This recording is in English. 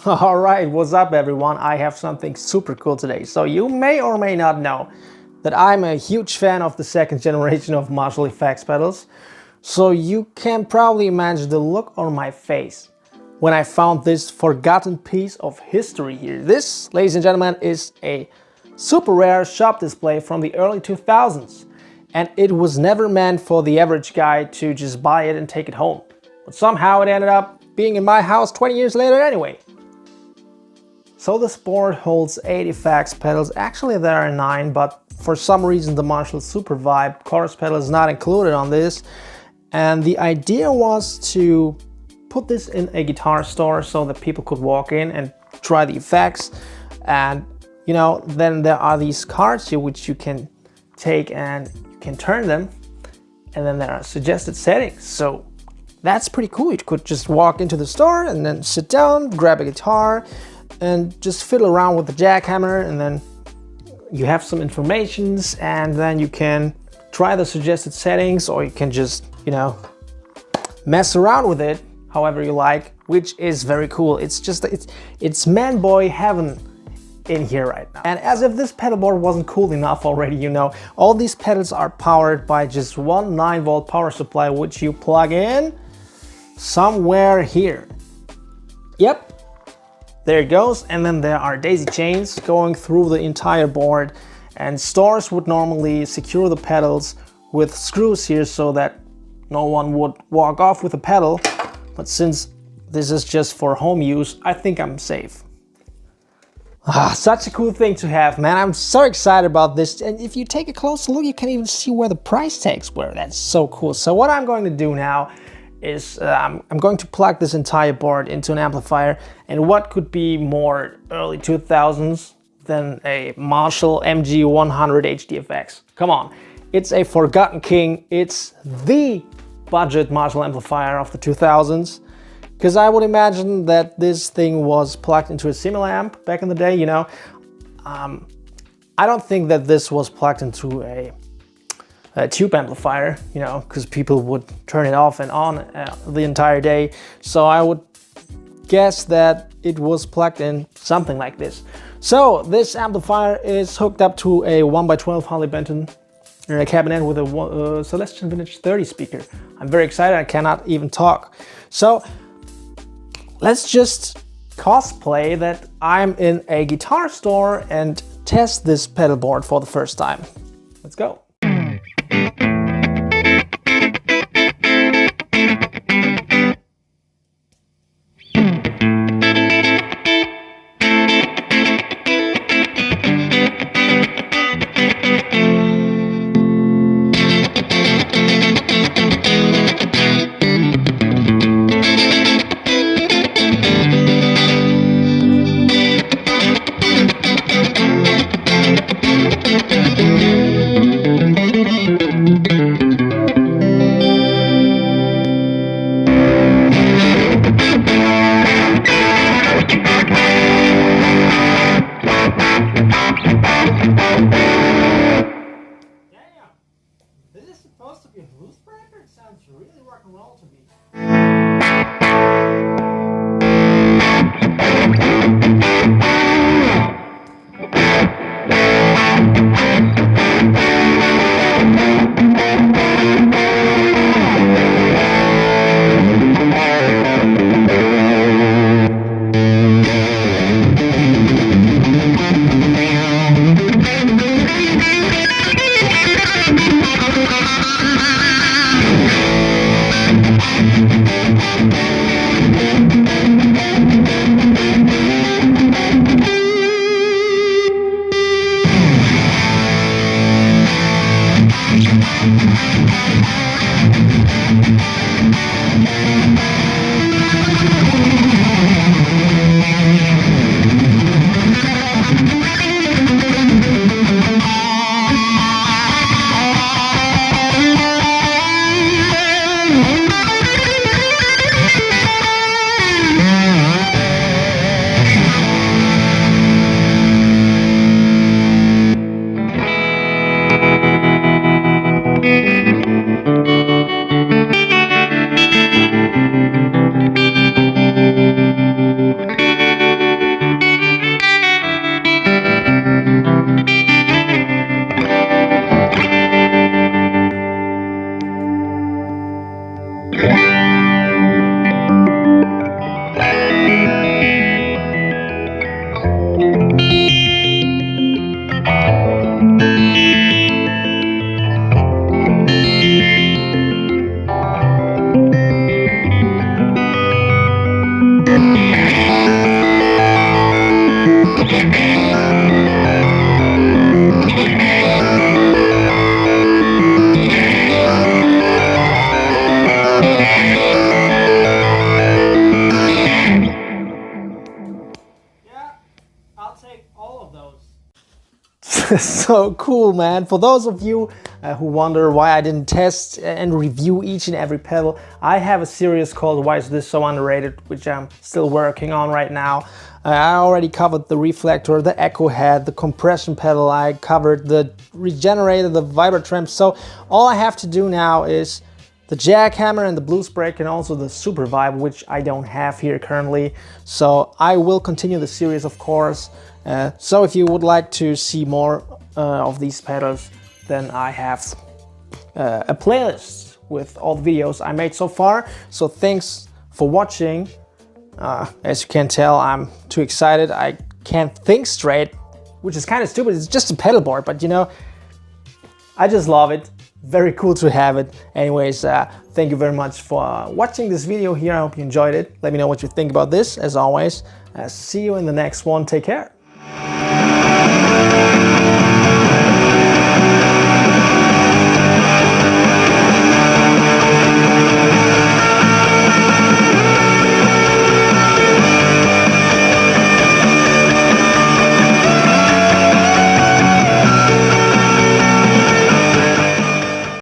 Alright, what's up everyone? I have something super cool today. So you may or may not know that I'm a huge fan of the second generation of Marshall FX pedals. So you can probably imagine the look on my face when I found this forgotten piece of history here. This, ladies and gentlemen, is a super rare shop display from the early 2000s. And it was never meant for the average guy to just buy it and take it home. But somehow it ended up being in my house 20 years later anyway. So this board holds 8 effects pedals. Actually there are 9, but for some reason the Marshall Super Vibe chorus pedal is not included on this. And the idea was to put this in a guitar store so that people could walk in and try the effects. And you know, then there are these cards here which you can take and you can turn them. And then there are suggested settings. So that's pretty cool. You could just walk into the store and then sit down, grab a guitar, and just fiddle around with the jackhammer, and then you have some informations, and then you can try the suggested settings, or you can just, you know, mess around with it however you like, which is very cool. It's just, it's man boy heaven in here right now. And as if this pedal board wasn't cool enough already, you know, all these pedals are powered by just one 9-volt power supply, which you plug in somewhere here. Yep. There it goes, and then there are daisy chains going through the entire board, and stores would normally secure the pedals with screws here so that no one would walk off with a pedal, but since this is just for home use, I think I'm safe. Such a cool thing to have, man. I'm so excited about this, and if you take a closer look, you can even see where the price tags were. That's so cool. So what I'm going to do now is I'm going to plug this entire board into an amplifier, and what could be more early 2000s than a Marshall MG100 HDFX? Come on, it's a forgotten king. It's the budget Marshall amplifier of the 2000s, because I would imagine that this thing was plugged into a similar amp back in the day, you know. I don't think that this was plugged into a tube amplifier, you know, because people would turn it off and on the entire day. So I would guess that it was plugged in something like this. So this amplifier is hooked up to a 1x12 Harley Benton cabinet with a Celestion Vintage 30 speaker. I'm very excited, I cannot even talk. So let's just cosplay that I'm in a guitar store and test this pedal board for the first time. Let's go. I'll take all of those. So cool, man. For those of you who wonder why I didn't test and review each and every pedal, I have a series called Why Is This So Underrated, which I'm still working on right now. I already covered the reflector, the echo head, the compression pedal, I covered the regenerator, the vibratramp. So all I have to do now is the jackhammer and the blues brake, and also the super vibe, which I don't have here currently. So I will continue the series, of course. So if you would like to see more of these pedals, then I have a playlist with all the videos I made so far. So thanks for watching. As you can tell, I'm too excited. I can't think straight, which is kind of stupid. It's just a pedal board, but you know, I just love it. Very cool to have it. Anyways, thank you very much for watching this video here. I hope you enjoyed it. Let me know what you think about this, as always. See you in the next one. Take care.